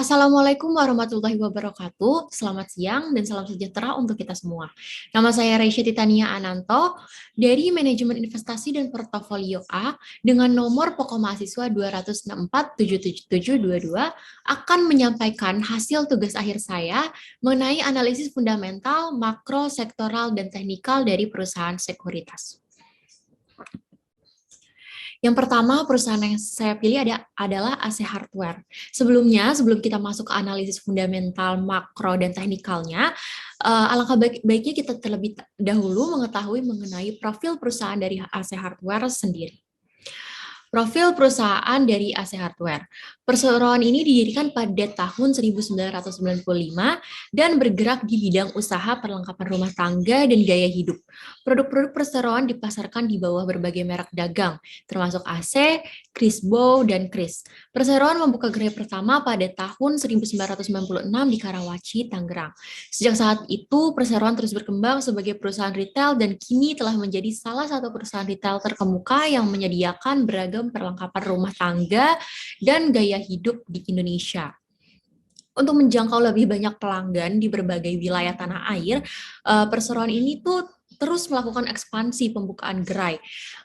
Assalamualaikum warahmatullahi wabarakatuh. Selamat siang dan salam sejahtera untuk kita semua. Nama saya Reisha Titania Ananto dari Manajemen Investasi dan Portofolio A dengan nomor pokok mahasiswa 264-77722 akan menyampaikan hasil tugas akhir saya mengenai analisis fundamental, makro, sektoral, dan teknikal dari perusahaan sekuritas. Yang pertama, perusahaan yang saya pilih adalah AC Hardware. Sebelumnya, sebelum kita masuk ke analisis fundamental, makro, dan teknikalnya, alangkah baiknya kita terlebih dahulu mengetahui mengenai profil perusahaan dari AC Hardware sendiri. Profil perusahaan dari AC Hardware. Perseroan ini didirikan pada tahun 1995 dan bergerak di bidang usaha perlengkapan rumah tangga dan gaya hidup. Produk-produk perseroan dipasarkan di bawah berbagai merek dagang, termasuk AC, Crisbo, dan Kris. Perseroan membuka gerai pertama pada tahun 1996 di Karawaci, Tangerang. Sejak saat itu, Perseroan terus berkembang sebagai perusahaan retail dan kini telah menjadi salah satu perusahaan retail terkemuka yang menyediakan beragam perlengkapan rumah tangga dan gaya hidup di Indonesia. Untuk menjangkau lebih banyak pelanggan di berbagai wilayah tanah air, Perseroan ini tuh terus melakukan ekspansi pembukaan gerai.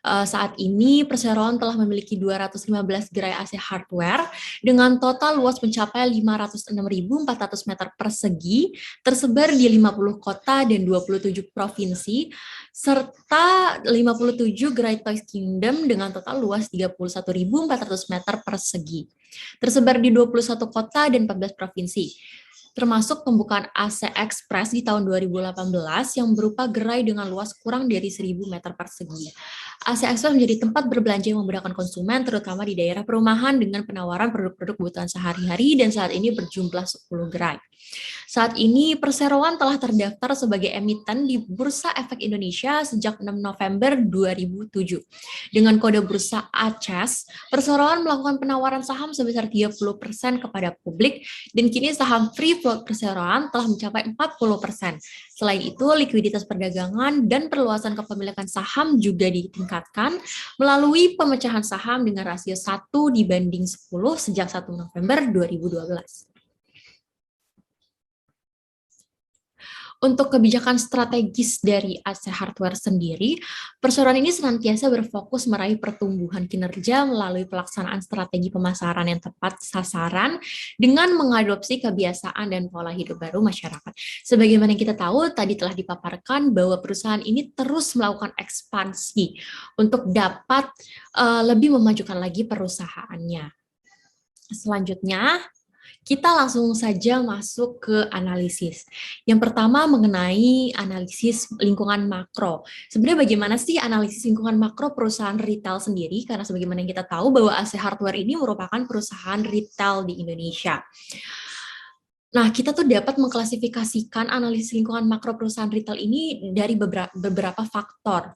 Saat ini Perseroan telah memiliki 215 gerai AC Hardware dengan total luas mencapai 506.400 meter persegi, tersebar di 50 kota dan 27 provinsi, serta 57 gerai Toys Kingdom dengan total luas 31.400 meter persegi, tersebar di 21 kota dan 14 provinsi, termasuk pembukaan AC Express di tahun 2018 yang berupa gerai dengan luas kurang dari 1.000 meter persegi. AC Express menjadi tempat berbelanja yang memudahkan konsumen, terutama di daerah perumahan dengan penawaran produk-produk kebutuhan sehari-hari dan saat ini berjumlah 10 gerai. Saat ini Perseroan telah terdaftar sebagai emiten di Bursa Efek Indonesia sejak 6 November 2007. Dengan kode bursa ACES, Perseroan melakukan penawaran saham sebesar 30% kepada publik dan kini saham free float Perseroan telah mencapai 40%. Selain itu, likuiditas perdagangan dan perluasan kepemilikan saham juga ditingkatkan melalui pemecahan saham dengan rasio 1:10 sejak 1 November 2012. Untuk kebijakan strategis dari AC Hardware sendiri, Perseroan ini senantiasa berfokus meraih pertumbuhan kinerja melalui pelaksanaan strategi pemasaran yang tepat sasaran dengan mengadopsi kebiasaan dan pola hidup baru masyarakat. Sebagaimana yang kita tahu, tadi telah dipaparkan bahwa perusahaan ini terus melakukan ekspansi untuk dapat lebih memajukan lagi perusahaannya. Selanjutnya, kita langsung saja masuk ke analisis. Yang pertama mengenai analisis lingkungan makro. Sebenarnya bagaimana sih analisis lingkungan makro perusahaan retail sendiri? Karena sebagaimana yang kita tahu bahwa AC Hardware ini merupakan perusahaan retail di Indonesia. Nah, kita tuh dapat mengklasifikasikan analisis lingkungan makro perusahaan retail ini dari beberapa faktor.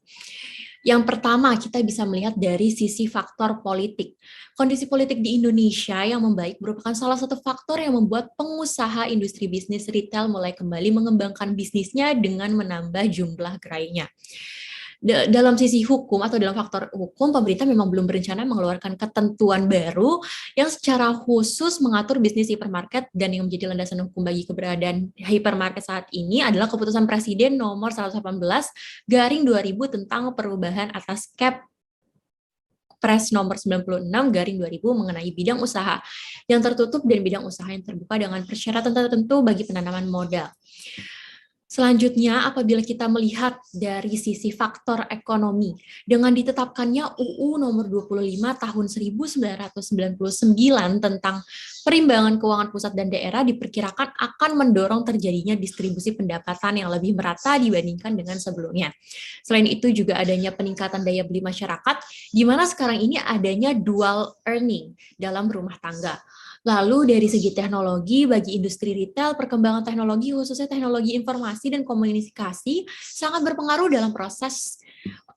Yang pertama, kita bisa melihat dari sisi faktor politik. Kondisi politik di Indonesia yang membaik merupakan salah satu faktor yang membuat pengusaha industri bisnis retail mulai kembali mengembangkan bisnisnya dengan menambah jumlah gerainya. Dalam sisi hukum atau dalam faktor hukum, pemerintah memang belum berencana mengeluarkan ketentuan baru yang secara khusus mengatur bisnis hipermarket, dan yang menjadi landasan hukum bagi keberadaan hipermarket saat ini adalah keputusan Presiden nomor 118/2000 tentang perubahan atas Kepres nomor 96/2000 mengenai bidang usaha yang tertutup dan bidang usaha yang terbuka dengan persyaratan tertentu bagi penanaman modal. Selanjutnya, apabila kita melihat dari sisi faktor ekonomi, dengan ditetapkannya UU nomor 25 tahun 1999 tentang perimbangan keuangan pusat dan daerah diperkirakan akan mendorong terjadinya distribusi pendapatan yang lebih merata dibandingkan dengan sebelumnya. Selain itu juga adanya peningkatan daya beli masyarakat, di mana sekarang ini adanya dual earning dalam rumah tangga. Lalu dari segi teknologi, bagi industri retail, perkembangan teknologi khususnya teknologi informasi dan komunikasi sangat berpengaruh dalam proses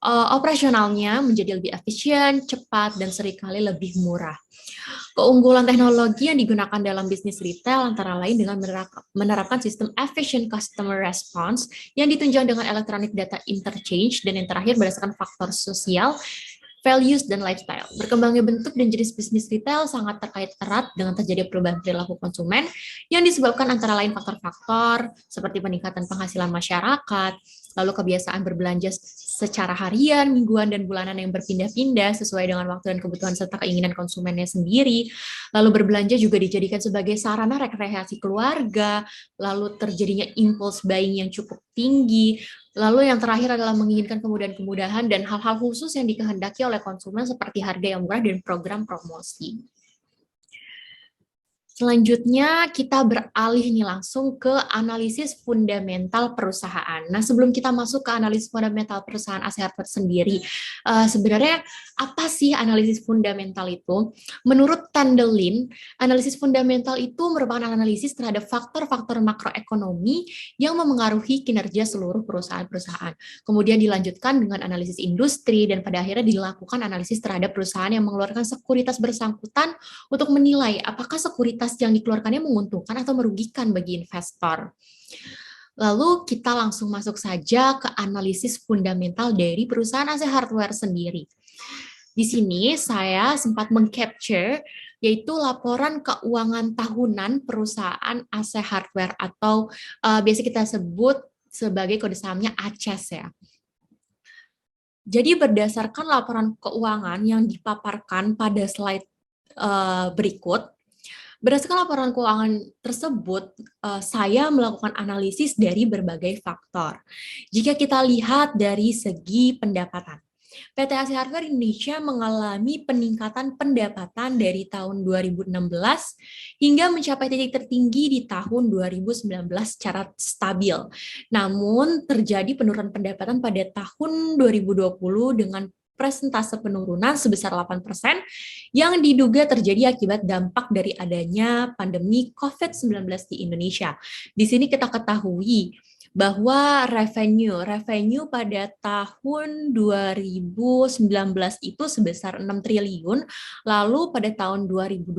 operasionalnya menjadi lebih efisien, cepat, dan seringkali lebih murah. Keunggulan teknologi yang digunakan dalam bisnis retail antara lain dengan menerapkan sistem efficient customer response yang ditunjang dengan electronic data interchange, dan yang terakhir berdasarkan faktor sosial, values, dan lifestyle. Berkembangnya bentuk dan jenis bisnis retail sangat terkait erat dengan terjadi perubahan perilaku konsumen yang disebabkan antara lain faktor-faktor seperti peningkatan penghasilan masyarakat, lalu kebiasaan berbelanja secara harian, mingguan, dan bulanan yang berpindah-pindah sesuai dengan waktu dan kebutuhan serta keinginan konsumennya sendiri. Lalu berbelanja juga dijadikan sebagai sarana rekreasi keluarga, lalu terjadinya impulse buying yang cukup tinggi, lalu yang terakhir adalah menginginkan kemudahan-kemudahan dan hal-hal khusus yang dikehendaki oleh konsumen seperti harga yang murah dan program promosi. Selanjutnya kita beralih nih langsung ke analisis fundamental perusahaan. Nah, sebelum kita masuk ke analisis fundamental perusahaan AC Hardware sendiri, sebenarnya apa sih analisis fundamental itu? Menurut Tendelin, analisis fundamental itu merupakan analisis terhadap faktor-faktor makroekonomi yang memengaruhi kinerja seluruh perusahaan-perusahaan. Kemudian dilanjutkan dengan analisis industri dan pada akhirnya dilakukan analisis terhadap perusahaan yang mengeluarkan sekuritas bersangkutan untuk menilai apakah sekuritas yang dikeluarkannya menguntungkan atau merugikan bagi investor. Lalu kita langsung masuk saja ke analisis fundamental dari perusahaan AC Hardware sendiri. Di sini saya sempat mengcapture yaitu laporan keuangan tahunan perusahaan AC Hardware atau biasa kita sebut sebagai kode sahamnya ACES ya. Jadi berdasarkan laporan keuangan yang dipaparkan pada slide berikut, berdasarkan laporan keuangan tersebut, saya melakukan analisis dari berbagai faktor. Jika kita lihat dari segi pendapatan, PT AC Hardware Indonesia mengalami peningkatan pendapatan dari tahun 2016 hingga mencapai titik tertinggi di tahun 2019 secara stabil. Namun terjadi penurunan pendapatan pada tahun 2020 dengan persentase penurunan sebesar 8% yang diduga terjadi akibat dampak dari adanya pandemi COVID-19 di Indonesia. Di sini kita ketahui bahwa revenue pada tahun 2019 itu sebesar 6 triliun, lalu pada tahun 2020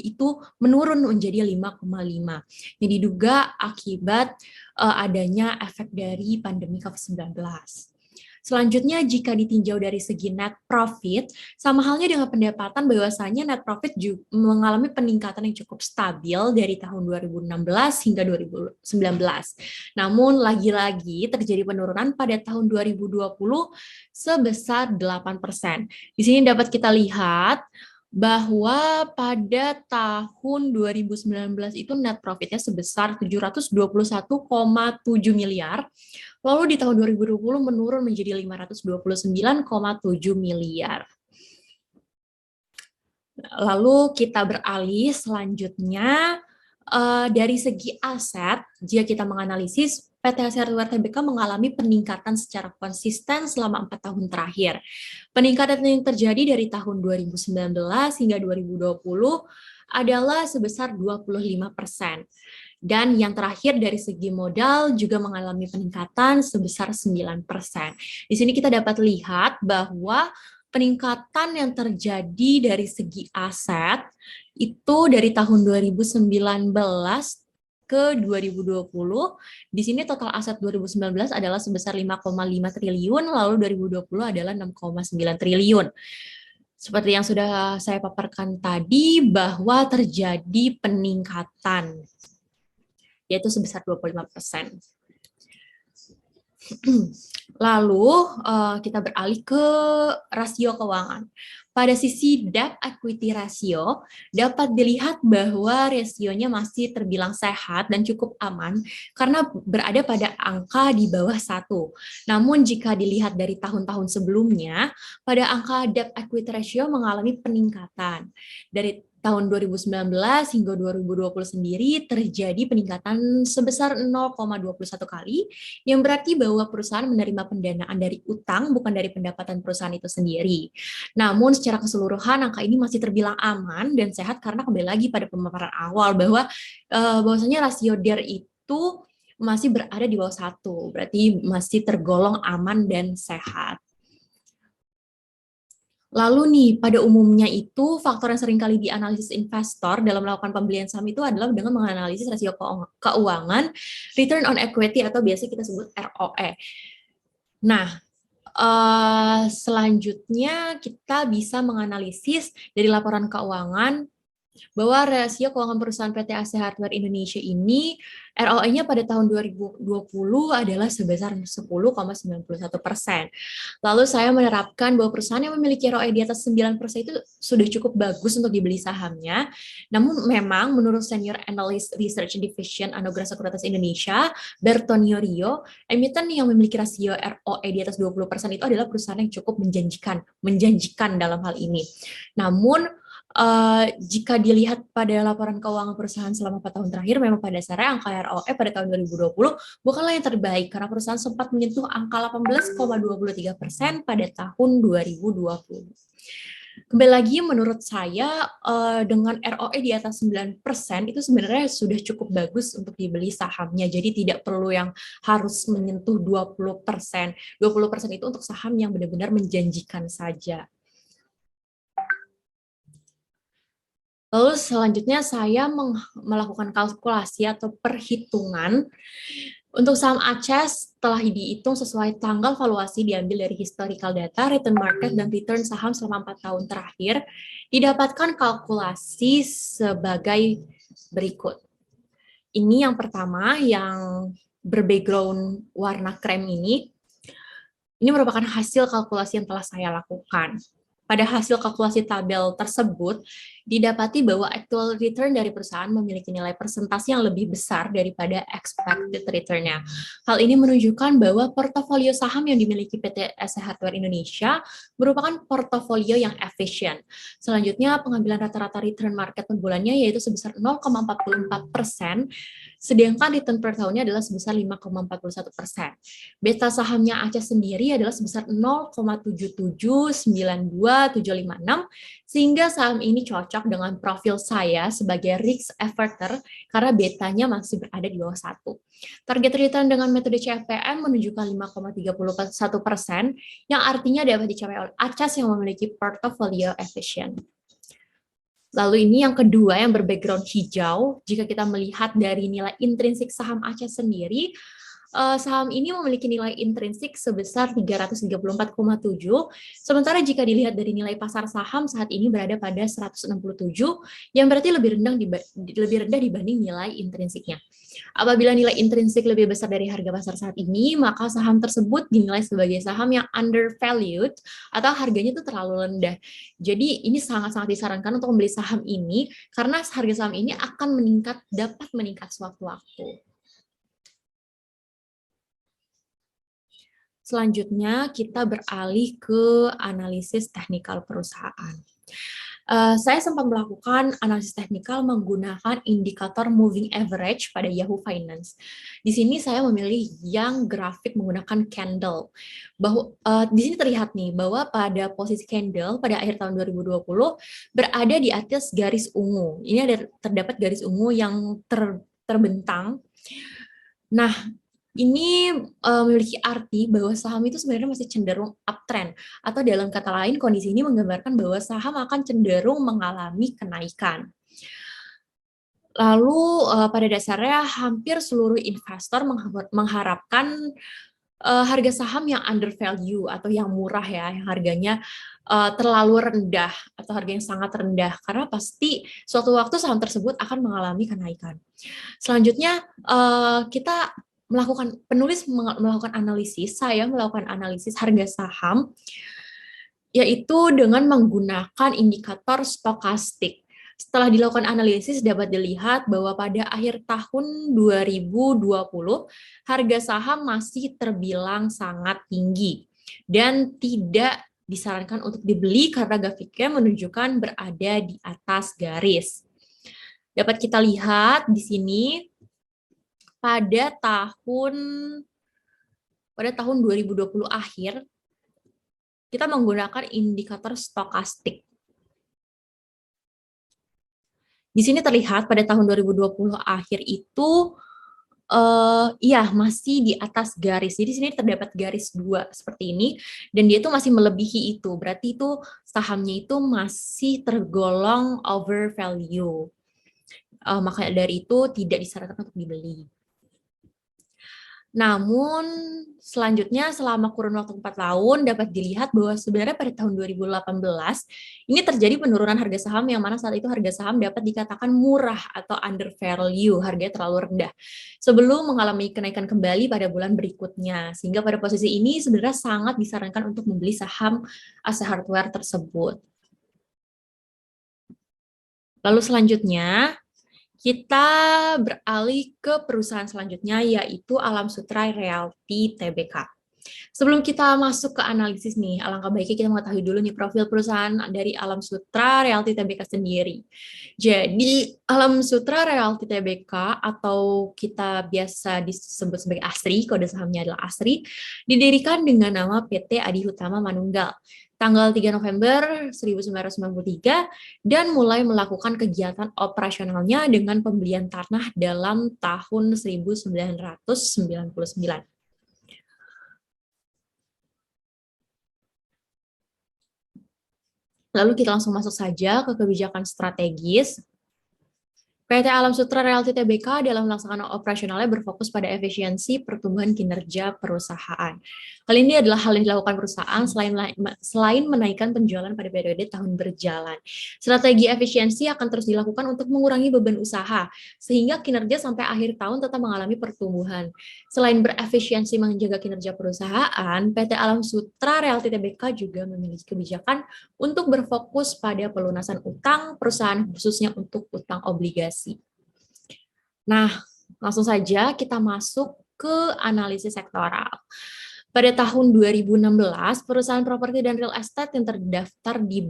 itu menurun menjadi 5,5. Yang diduga akibat adanya efek dari pandemi COVID-19. Selanjutnya, jika ditinjau dari segi net profit, sama halnya dengan pendapatan bahwasanya net profit juga mengalami peningkatan yang cukup stabil dari tahun 2016 hingga 2019. Namun, lagi-lagi terjadi penurunan pada tahun 2020 sebesar 8%. Di sini dapat kita lihat bahwa pada tahun 2019 itu net profitnya sebesar 721,7 miliar, lalu di tahun 2020 menurun menjadi 529,7 miliar. Lalu kita beralih selanjutnya dari segi aset, jika kita menganalisis PT AC Hardware Tbk mengalami peningkatan secara konsisten selama 4 tahun terakhir. Peningkatan yang terjadi dari tahun 2019 hingga 2020 adalah sebesar 25%. Dan yang terakhir dari segi modal juga mengalami peningkatan sebesar 9%. Di sini kita dapat lihat bahwa peningkatan yang terjadi dari segi aset itu dari tahun 2019 ke 2020, di sini total aset 2019 adalah sebesar 5,5 triliun, lalu 2020 adalah 6,9 triliun. Seperti yang sudah saya paparkan tadi, bahwa terjadi peningkatan, yaitu sebesar 25%. Lalu kita beralih ke rasio keuangan. Pada sisi debt equity ratio, dapat dilihat bahwa rasionya masih terbilang sehat dan cukup aman karena berada pada angka di bawah 1. Namun jika dilihat dari tahun-tahun sebelumnya, pada angka debt equity ratio mengalami peningkatan. Dari tahun 2019 hingga 2020 sendiri terjadi peningkatan sebesar 0,21 kali, yang berarti bahwa perusahaan menerima pendanaan dari utang bukan dari pendapatan perusahaan itu sendiri. Namun secara keseluruhan angka ini masih terbilang aman dan sehat karena kembali lagi pada pemaparan awal bahwa bahwasanya rasio DER itu masih berada di bawah 1, berarti masih tergolong aman dan sehat. Lalu nih, pada umumnya itu faktor yang seringkali dianalisis investor dalam melakukan pembelian saham itu adalah dengan menganalisis rasio keuangan, return on equity atau biasa kita sebut ROE. Nah, Selanjutnya kita bisa menganalisis dari laporan keuangan bahwa rasio keuangan perusahaan PT AC Hardware Indonesia ini ROE-nya pada tahun 2020 adalah sebesar 10,91%. Lalu saya menerapkan bahwa perusahaan yang memiliki ROE di atas 9% itu sudah cukup bagus untuk dibeli sahamnya. Namun memang menurut Senior Analyst Research Division Anugerah Sekuritas Indonesia, Bertonio Rio, emiten yang memiliki rasio ROE di atas 20% itu adalah perusahaan yang cukup menjanjikan dalam hal ini. Namun jika dilihat pada laporan keuangan perusahaan selama 4 tahun terakhir, memang pada dasarnya angka ROE pada tahun 2020 bukanlah yang terbaik karena perusahaan sempat menyentuh angka 18,23% pada tahun 2020. Kembali lagi, menurut saya dengan ROE di atas 9% itu sebenarnya sudah cukup bagus untuk dibeli sahamnya. Jadi tidak perlu yang harus menyentuh 20%. 20% itu untuk saham yang benar-benar menjanjikan saja. Lalu selanjutnya saya melakukan kalkulasi atau perhitungan untuk saham ACES setelah dihitung sesuai tanggal valuasi diambil dari historical data, return market, dan return saham selama 4 tahun terakhir, didapatkan kalkulasi sebagai berikut. Ini yang pertama yang berbackground warna krem ini merupakan hasil kalkulasi yang telah saya lakukan. Pada hasil kalkulasi tabel tersebut, didapati bahwa actual return dari perusahaan memiliki nilai persentase yang lebih besar daripada expected return-nya. Hal ini menunjukkan bahwa portofolio saham yang dimiliki PT AC Hardware Indonesia merupakan portofolio yang efisien. Selanjutnya, pengambilan rata-rata return market per bulannya yaitu sebesar 0,44%, sedangkan return per tahunnya adalah sebesar 5,41%. Beta sahamnya ACES sendiri adalah sebesar 0,7792756, sehingga saham ini cocok dengan profil saya sebagai risk averter karena betanya masih berada di bawah 1. Target return dengan metode CFPM menunjukkan 5,31%, yang artinya dapat dicapai oleh ACES yang memiliki portofolio efisien. Lalu ini yang kedua yang berbackground hijau, jika kita melihat dari nilai intrinsik saham ACES sendiri, saham ini memiliki nilai intrinsik sebesar 334,7, sementara jika dilihat dari nilai pasar saham saat ini berada pada 167, yang berarti lebih rendah dibanding nilai intrinsiknya. Apabila nilai intrinsik lebih besar dari harga pasar saat ini, maka saham tersebut dinilai sebagai saham yang undervalued atau harganya itu terlalu rendah. Jadi ini sangat-sangat disarankan untuk membeli saham ini karena harga saham ini akan dapat meningkat sewaktu-waktu. Selanjutnya, kita beralih ke analisis teknikal perusahaan. Saya sempat melakukan analisis teknikal menggunakan indikator moving average pada Yahoo Finance. Di sini saya memilih yang grafik menggunakan candle. Di sini terlihat nih bahwa pada posisi candle pada akhir tahun 2020 berada di atas garis ungu. Ini terdapat garis ungu yang terbentang. Nah, ini memiliki arti bahwa saham itu sebenarnya masih cenderung uptrend, atau dalam kata lain kondisi ini menggambarkan bahwa saham akan cenderung mengalami kenaikan. Lalu pada dasarnya hampir seluruh investor mengharapkan harga saham yang undervalue atau yang murah ya, yang harganya terlalu rendah atau harga yang sangat rendah, karena pasti suatu waktu saham tersebut akan mengalami kenaikan. Selanjutnya melakukan analisis, saya melakukan analisis harga saham, yaitu dengan menggunakan indikator stokastik. Setelah dilakukan analisis, dapat dilihat bahwa pada akhir tahun 2020, harga saham masih terbilang sangat tinggi dan tidak disarankan untuk dibeli karena grafiknya menunjukkan berada di atas garis. Dapat kita lihat di sini, pada tahun 2020 akhir, kita menggunakan indikator stokastik. Di sini terlihat pada tahun 2020 akhir itu, masih di atas garis. Jadi di sini terdapat garis 2 seperti ini, dan dia itu masih melebihi itu. Berarti itu sahamnya itu masih tergolong overvalue. Maka dari itu tidak disarankan untuk dibeli. Namun selanjutnya selama kurun waktu 4 tahun dapat dilihat bahwa sebenarnya pada tahun 2018 ini terjadi penurunan harga saham yang mana saat itu harga saham dapat dikatakan murah atau under value, harganya terlalu rendah. Sebelum mengalami kenaikan kembali pada bulan berikutnya. Sehingga pada posisi ini sebenarnya sangat disarankan untuk membeli saham ASE Hardware tersebut. Lalu selanjutnya kita beralih ke perusahaan selanjutnya yaitu Alam Sutra Realty Tbk. Sebelum kita masuk ke analisis nih, alangkah baiknya kita mengetahui dulu nih profil perusahaan dari Alam Sutra Realty Tbk sendiri. Jadi, Alam Sutra Realty Tbk atau kita biasa disebut sebagai ASRI, kode sahamnya adalah ASRI, didirikan dengan nama PT Adi Utama Manunggal tanggal 3 November 1993 dan mulai melakukan kegiatan operasionalnya dengan pembelian tanah dalam tahun 1999. Lalu kita langsung masuk saja ke kebijakan strategis. PT Alam Sutra Realty Tbk dalam melaksanakan operasionalnya berfokus pada efisiensi pertumbuhan kinerja perusahaan. Hal ini adalah hal yang dilakukan perusahaan selain menaikkan penjualan pada periode tahun berjalan. Strategi efisiensi akan terus dilakukan untuk mengurangi beban usaha, sehingga kinerja sampai akhir tahun tetap mengalami pertumbuhan. Selain berefisiensi menjaga kinerja perusahaan, PT Alam Sutra Realty Tbk juga memiliki kebijakan untuk berfokus pada pelunasan utang perusahaan khususnya untuk utang obligasi. Nah, langsung saja kita masuk ke analisis sektoral. Pada tahun 2016, perusahaan properti dan real estate yang terdaftar di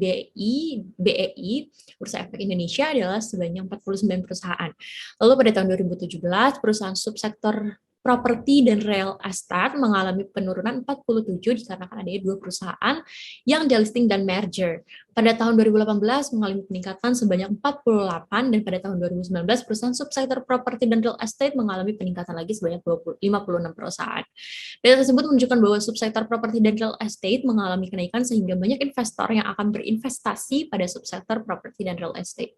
BEI, Bursa Efek Indonesia adalah sebanyak 49 perusahaan. Lalu pada tahun 2017, perusahaan subsektor properti dan real estate mengalami penurunan 47 dikarenakan adanya 2 perusahaan yang delisting dan merger. Pada tahun 2018 mengalami peningkatan sebanyak 48 dan pada tahun 2019 perusahaan subsektor properti dan real estate mengalami peningkatan lagi sebanyak 56 perusahaan. Data tersebut menunjukkan bahwa subsektor properti dan real estate mengalami kenaikan sehingga banyak investor yang akan berinvestasi pada subsektor properti dan real estate.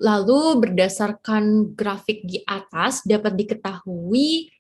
Lalu berdasarkan grafik di atas dapat diketahui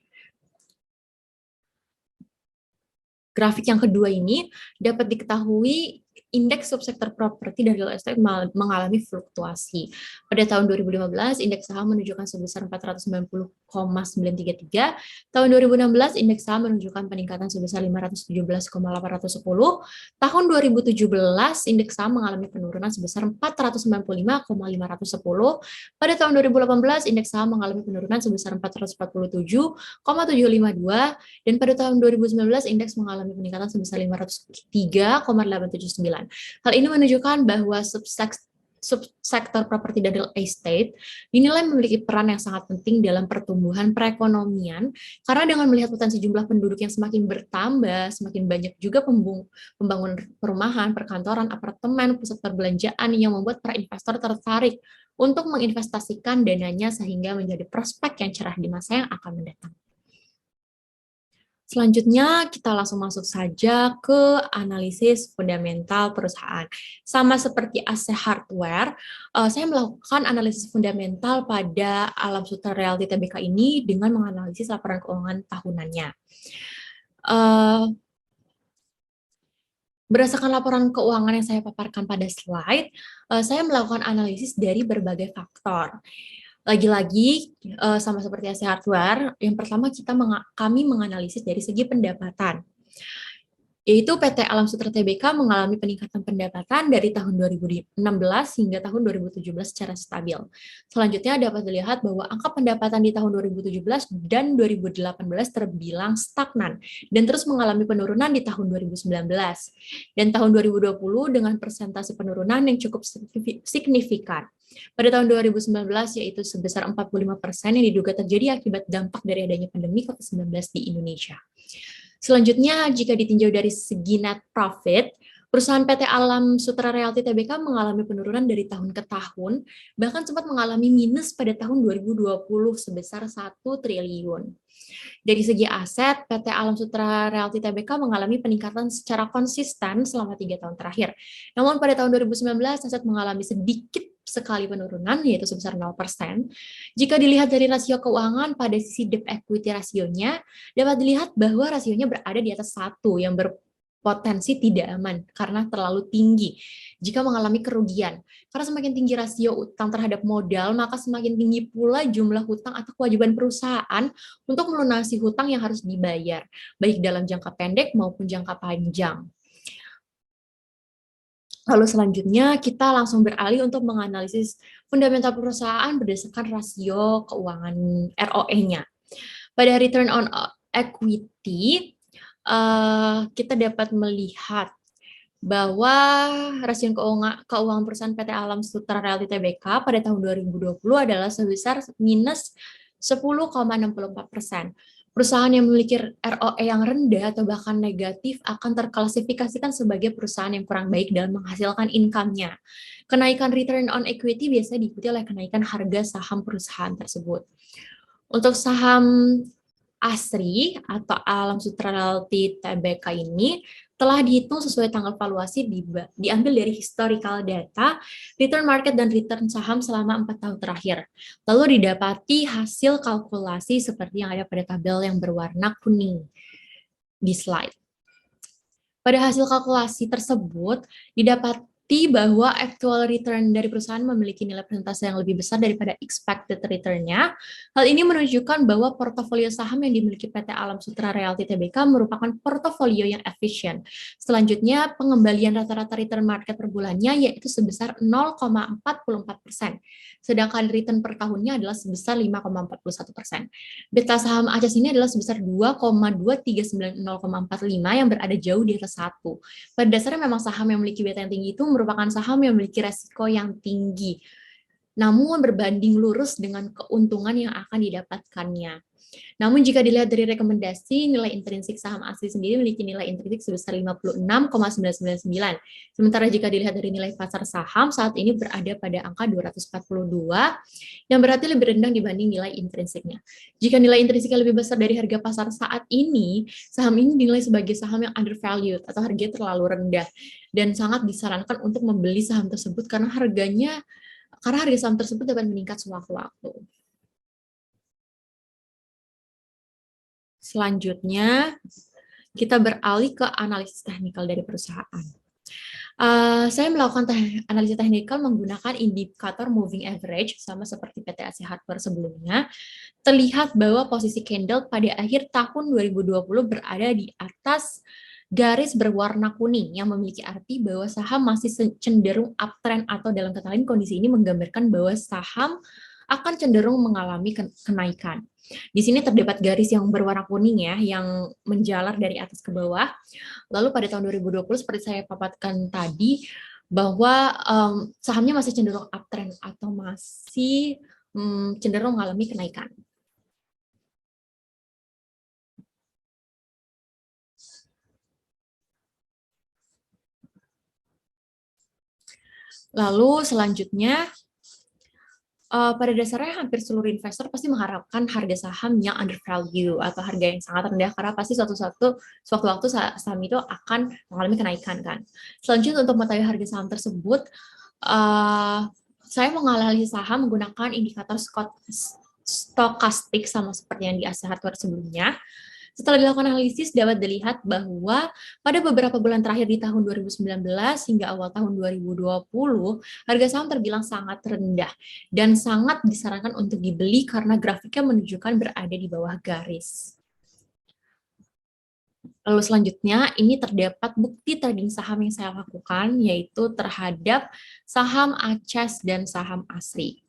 grafik yang kedua ini dapat diketahui indeks subsektor properti dan real estate mengalami fluktuasi. Pada tahun 2015, indeks saham menunjukkan sebesar 490,933. Tahun 2016, indeks saham menunjukkan peningkatan sebesar 517,810. Tahun 2017, indeks saham mengalami penurunan sebesar 495,510. Pada tahun 2018, indeks saham mengalami penurunan sebesar 447,752. Dan pada tahun 2019, indeks mengalami peningkatan sebesar 503,879. Hal ini menunjukkan bahwa subsektor properti dan real estate dinilai memiliki peran yang sangat penting dalam pertumbuhan perekonomian karena dengan melihat potensi jumlah penduduk yang semakin bertambah, semakin banyak juga pembangunan perumahan, perkantoran, apartemen, pusat perbelanjaan yang membuat para investor tertarik untuk menginvestasikan dananya sehingga menjadi prospek yang cerah di masa yang akan mendatang. Selanjutnya, kita langsung masuk saja ke analisis fundamental perusahaan. Sama seperti ASE Hardware, saya melakukan analisis fundamental pada Alam Sutra Realty Tbk ini dengan menganalisis laporan keuangan tahunannya. Berdasarkan laporan keuangan yang saya paparkan pada slide, saya melakukan analisis dari berbagai faktor. Lagi-lagi sama seperti ASE Hardware, yang pertama kami menganalisis dari segi pendapatan. Yaitu PT Alam Sutra Tbk mengalami peningkatan pendapatan dari tahun 2016 hingga tahun 2017 secara stabil. Selanjutnya dapat dilihat bahwa angka pendapatan di tahun 2017 dan 2018 terbilang stagnan dan terus mengalami penurunan di tahun 2019. Dan tahun 2020 dengan persentase penurunan yang cukup signifikan. Pada tahun 2019 yaitu sebesar 45% yang diduga terjadi akibat dampak dari adanya pandemi COVID-19 di Indonesia. Selanjutnya, jika ditinjau dari segi net profit, perusahaan PT Alam Sutra Realty Tbk mengalami penurunan dari tahun ke tahun, bahkan sempat mengalami minus pada tahun 2020 sebesar 1 triliun. Dari segi aset, PT Alam Sutra Realty Tbk mengalami peningkatan secara konsisten selama 3 tahun terakhir. Namun pada tahun 2019, aset mengalami sedikit sekali penurunan, yaitu sebesar 0%. Jika dilihat dari rasio keuangan pada sisi debt equity rasionya, dapat dilihat bahwa rasionya berada di atas 1 yang berpotensi tidak aman karena terlalu tinggi jika mengalami kerugian. Karena semakin tinggi rasio utang terhadap modal, maka semakin tinggi pula jumlah hutang atau kewajiban perusahaan untuk melunasi hutang yang harus dibayar, baik dalam jangka pendek maupun jangka panjang. Lalu selanjutnya kita langsung beralih untuk menganalisis fundamental perusahaan berdasarkan rasio keuangan ROE-nya. Pada return on equity, kita dapat melihat bahwa rasio keuangan perusahaan PT Alam Sutera Realty Tbk pada tahun 2020 adalah sebesar minus 10,64%. Perusahaan yang memiliki ROE yang rendah atau bahkan negatif akan terklasifikasikan sebagai perusahaan yang kurang baik dalam menghasilkan income-nya. Kenaikan return on equity biasanya diikuti oleh kenaikan harga saham perusahaan tersebut. Untuk saham ASRI atau Alam Sutera Realty Tbk ini telah dihitung sesuai tanggal valuasi diambil dari historical data, return market dan return saham selama 4 tahun terakhir. Lalu didapati hasil kalkulasi seperti yang ada pada tabel yang berwarna kuning di slide. Pada hasil kalkulasi tersebut, didapati bahwa actual return dari perusahaan memiliki nilai persentase yang lebih besar daripada expected return-nya. Hal ini menunjukkan bahwa portofolio saham yang dimiliki PT Alam Sutera Realty Tbk merupakan portofolio yang efisien. Selanjutnya, pengembalian rata-rata return market per bulannya yaitu sebesar 0,44%, sedangkan return per tahunnya adalah sebesar 5,41%. Beta saham ACES ini adalah sebesar 2,239,045 yang berada jauh di atas 1. Pada dasarnya memang saham yang memiliki beta yang tinggi itu merupakan saham yang memiliki resiko yang tinggi, namun berbanding lurus dengan keuntungan yang akan didapatkannya. Namun jika dilihat dari rekomendasi, nilai intrinsik saham ASRI sendiri memiliki nilai intrinsik sebesar 56,999. Sementara jika dilihat dari nilai pasar saham, saat ini berada pada angka 242, yang berarti lebih rendah dibanding nilai intrinsiknya. Jika nilai intrinsiknya lebih besar dari harga pasar saat ini, saham ini dinilai sebagai saham yang undervalued atau harganya terlalu rendah, dan sangat disarankan untuk membeli saham tersebut karena harga saham tersebut dapat meningkat sewaktu-waktu. Selanjutnya, kita beralih ke analisis teknikal dari perusahaan. Saya melakukan analisis teknikal menggunakan indikator moving average, sama seperti PT AC Hardware sebelumnya. Terlihat bahwa posisi candle pada akhir tahun 2020 berada di atas garis berwarna kuning, yang memiliki arti bahwa saham masih cenderung uptrend, atau dalam kata lain kondisi ini menggambarkan bahwa saham akan cenderung mengalami kenaikan. Di sini terdapat garis yang berwarna kuning ya, yang menjalar dari atas ke bawah. Lalu pada tahun 2020 seperti saya paparkan tadi, bahwa sahamnya masih cenderung uptrend atau masih cenderung mengalami kenaikan. Lalu selanjutnya, pada dasarnya hampir seluruh investor pasti mengharapkan harga saham yang undervalue atau harga yang sangat rendah, karena pasti sewaktu-waktu saham itu akan mengalami kenaikan kan. Selanjutnya, untuk mengetahui harga saham tersebut, saya menganalisis saham menggunakan indikator stokastik sama seperti yang di AC Hardware sebelumnya. Setelah dilakukan analisis, dapat dilihat bahwa pada beberapa bulan terakhir di tahun 2019 hingga awal tahun 2020, harga saham terbilang sangat rendah dan sangat disarankan untuk dibeli karena grafiknya menunjukkan berada di bawah garis. Lalu selanjutnya, ini terdapat bukti trading saham yang saya lakukan, yaitu terhadap saham ACES dan saham ASRI.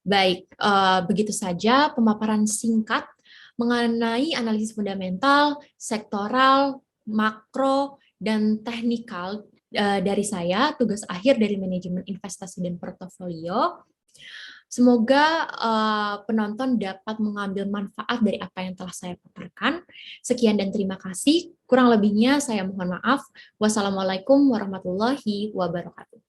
Baik, begitu saja pemaparan singkat mengenai analisis fundamental, sektoral, makro, dan teknikal dari saya, tugas akhir dari manajemen investasi dan portofolio. Semoga penonton dapat mengambil manfaat dari apa yang telah saya paparkan. Sekian dan terima kasih. Kurang lebihnya saya mohon maaf. Wassalamualaikum warahmatullahi wabarakatuh.